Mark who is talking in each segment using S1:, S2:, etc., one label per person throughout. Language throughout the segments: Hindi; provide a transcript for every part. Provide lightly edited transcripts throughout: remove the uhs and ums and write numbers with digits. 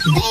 S1: सामाजिक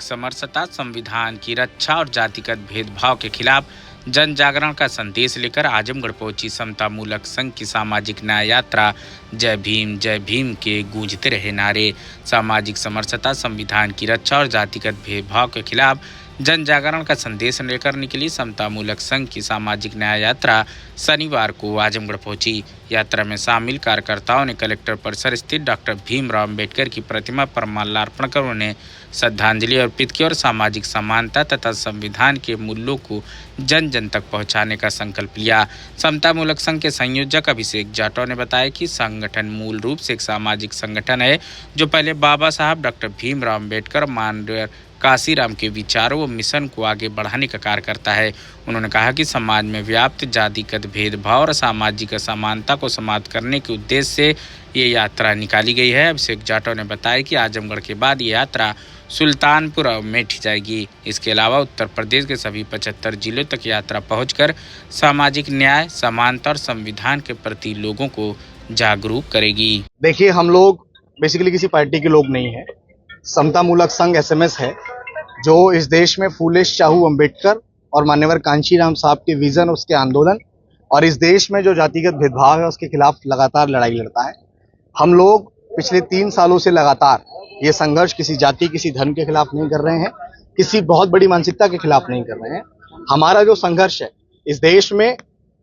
S1: समरसता, संविधान की रक्षा और जातिगत भेदभाव के खिलाफ जन जागरण का संदेश लेकर आजमगढ़ पहुंची समता मूलक संघ की सामाजिक न्याय यात्रा जय भीम के गूंजते रहे नारे। सामाजिक समरसता, संविधान की रक्षा और जातिगत भेदभाव के खिलाफ जन जागरण का संदेश लेकर निकली समता मूलक संघ की सामाजिक न्याय यात्रा शनिवार को आजमगढ़ पहुंची। यात्रा में शामिल कार्यकर्ताओं ने कलेक्टर परिसर स्थित डॉक्टर भीमराव अम्बेडकर की प्रतिमा पर माल्यार्पण कर उन्हें श्रद्धांजलि अर्पित की और सामाजिक समानता तथा संविधान के मूल्यों को जन जन तक पहुंचाने का संकल्प लिया। समता मूलक संघ के संयोजक अभिषेक जाटव ने बताया कि संगठन मूल रूप से एक सामाजिक संगठन है जो पहले बाबा साहब डॉक्टर भीमराव अम्बेडकर माननीय काशीराम के विचारों व मिशन को आगे बढ़ाने का कार्य करता है। उन्होंने कहा कि समाज में व्याप्त जातिगत भेदभाव और सामाजिक असमानता को समाप्त करने के उद्देश्य से ये यात्रा निकाली गई है। अभिषेक जाटव ने बताया कि आजमगढ़ के बाद ये यात्रा सुल्तानपुर अमेठी जाएगी। इसके अलावा उत्तर प्रदेश के सभी 75 जिलों तक यात्रा पहुंचकर सामाजिक न्याय, समानता और संविधान के प्रति लोगों को जागरूक करेगी।
S2: देखिए, हम लोग बेसिकली किसी पार्टी के लोग नहीं है। समता मूलक संघ SMS है जो इस देश में फूले शाहू अम्बेडकर और मान्यवर कांशीराम साहब के विजन, उसके आंदोलन और इस देश में जो जातिगत भेदभाव है उसके खिलाफ लगातार लड़ाई लड़ता है। हम लोग पिछले 3 सालों से लगातार ये संघर्ष किसी जाति, किसी धर्म के खिलाफ नहीं कर रहे हैं, किसी बहुत बड़ी मानसिकता के खिलाफ नहीं कर रहे हैं। हमारा जो संघर्ष है इस देश में,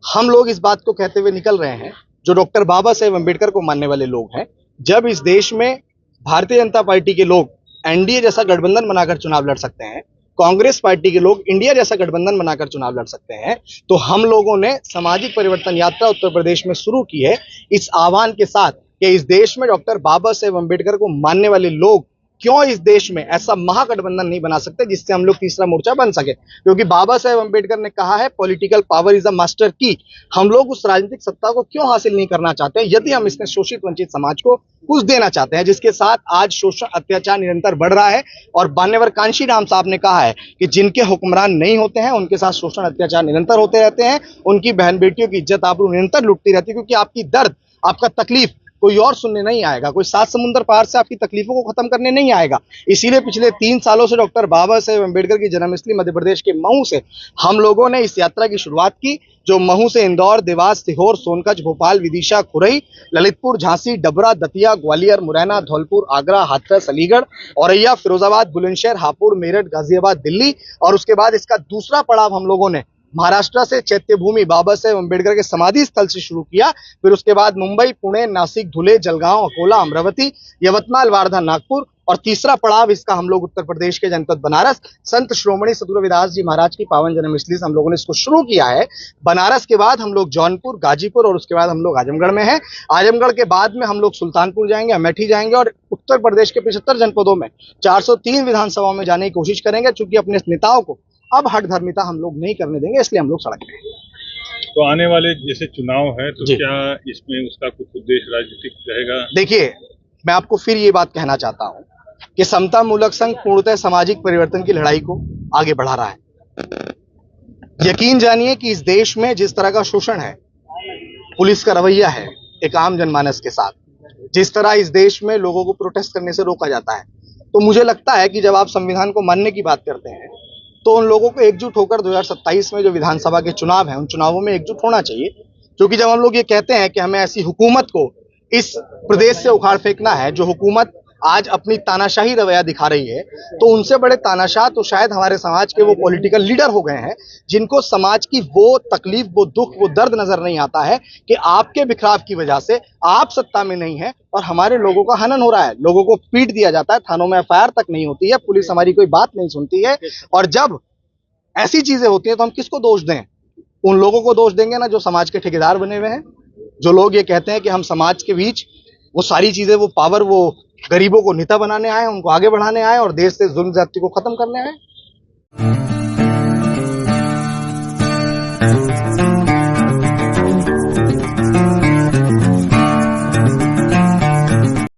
S2: हम लोग इस बात को कहते हुए निकल रहे हैं, जो डॉक्टर बाबा साहेब अम्बेडकर को मानने वाले लोग हैं, जब इस देश में भारतीय जनता पार्टी के लोग NDA जैसा गठबंधन बनाकर चुनाव लड़ सकते हैं, कांग्रेस पार्टी के लोग इंडिया जैसा गठबंधन बनाकर चुनाव लड़ सकते हैं, तो हम लोगों ने सामाजिक परिवर्तन यात्रा उत्तर प्रदेश में शुरू की है इस आह्वान के साथ कि इस देश में डॉक्टर बाबा साहेब अम्बेडकर को मानने वाले लोग क्यों इस देश में ऐसा महागठबंधन नहीं बना सकते जिससे हम लोग तीसरा मोर्चा बन सके। क्योंकि बाबा साहेब अम्बेडकर ने कहा है, political power is a master की। हम लोग उस राजनीतिक सत्ता को क्यों हासिल नहीं करना चाहते यदि हम इसमें शोषित वंचित समाज को कुछ देना चाहते हैं, जिसके साथ आज शोषण अत्याचार निरंतर बढ़ रहा है। और मान्यवर कांशीराम साहब ने कहा है कि जिनके हुक्मरान नहीं होते हैं उनके साथ शोषण अत्याचार निरंतर होते रहते हैं, उनकी बहन बेटियों की इज्जत आबरू निरंतर लुटती रहती है, क्योंकि आपकी दर्द, आपका तकलीफ कोई और सुनने नहीं आएगा, कोई 7 समुद्र पार से आपकी तकलीफों को खत्म करने नहीं आएगा। इसीलिए पिछले 3 सालों से डॉक्टर बाबा साहेब अम्बेडकर की जन्मस्थली मध्य प्रदेश के महू से हम लोगों ने इस यात्रा की शुरुआत की, जो महू से इंदौर, देवास, सीहोर, सोनकच्छ, भोपाल, विदिशा, खुरई, ललितपुर, झांसी, डबरा, दतिया, ग्वालियर, मुरैना, धौलपुर, आगरा, हाथरस, अलीगढ़, औरैया, फिरोजाबाद, बुलंदशहर, हापुड़, मेरठ, गाजियाबाद, दिल्ली, और उसके बाद इसका दूसरा पड़ाव हम लोगों ने महाराष्ट्र से चैत्य भूमि बाबा साहेब अम्बेडकर के समाधि स्थल से शुरू किया। फिर उसके बाद मुंबई, पुणे, नासिक, धुले, जलगांव, अकोला, अमरावती, यवतमाल, वार्धा, नागपुर, और तीसरा पड़ाव इसका हम लोग उत्तर प्रदेश के जनपद बनारस, संत श्रोमणी सद्गुरु रविदास जी महाराज की पावन जन्मस्थली से हम लोगों ने इसको शुरू किया है। बनारस के बाद हम लोग जौनपुर, गाजीपुर, और उसके बाद हम लोग आजमगढ़ में हैं। आजमगढ़ के बाद में हम लोग सुल्तानपुर जाएंगे, अमेठी जाएंगे, और उत्तर प्रदेश के 75 जनपदों में 403 विधानसभाओं में जाने की कोशिश करेंगे। चूंकि अपने नेताओं को अब हट धर्मिता हम लोग नहीं करने देंगे, इसलिए हम लोग सड़क पे हैं।
S3: तो आने वाले जैसे चुनाव है तो क्या इसमें उसका कुछ उद्देश्य राजनीतिक रहेगा? देखिए,
S2: मैं आपको फिर ये बात कहना चाहता हूं कि समता मूलक संघ पूर्णतः सामाजिक परिवर्तन की लड़ाई को आगे बढ़ा रहा है। यकीन जानिए कि इस देश में जिस तरह का शोषण है, पुलिस का रवैया है एक आम जनमानस के साथ, जिस तरह इस देश में लोगों को प्रोटेस्ट करने से रोका जाता है, तो मुझे लगता है कि जब आप संविधान को मानने की बात करते हैं तो उन लोगों को एकजुट होकर 2027 में जो विधानसभा के चुनाव हैं उन चुनावों में एकजुट होना चाहिए। क्योंकि जब हम लोग ये कहते हैं कि हमें ऐसी हुकूमत को इस प्रदेश से उखाड़ फेंकना है जो हुकूमत आज अपनी तानाशाही रवैया दिखा रही है, तो उनसे बड़े तानाशाह तो शायद हमारे समाज के वो पॉलिटिकल लीडर हो गए हैं जिनको समाज की वो तकलीफ, वो दुख, वो दर्द नजर नहीं आता है कि आपके बिखराव की वजह से आप सत्ता में नहीं है और हमारे लोगों का हनन हो रहा है, लोगों को पीट दिया जाता है, थानों में FIR तक नहीं होती है, पुलिस हमारी कोई बात नहीं सुनती है। और जब ऐसी चीजें होती हैं तो हम किसको दोष दें? उन लोगों को दोष देंगे ना जो समाज के ठेकेदार बने हुए हैं, जो लोग ये कहते हैं कि हम समाज के बीच वो सारी चीजें, वो पावर, वो गरीबों को नेता बनाने आए, उनको आगे बढ़ाने आए और देश से जुल्म ज्यादती को खत्म करने आए।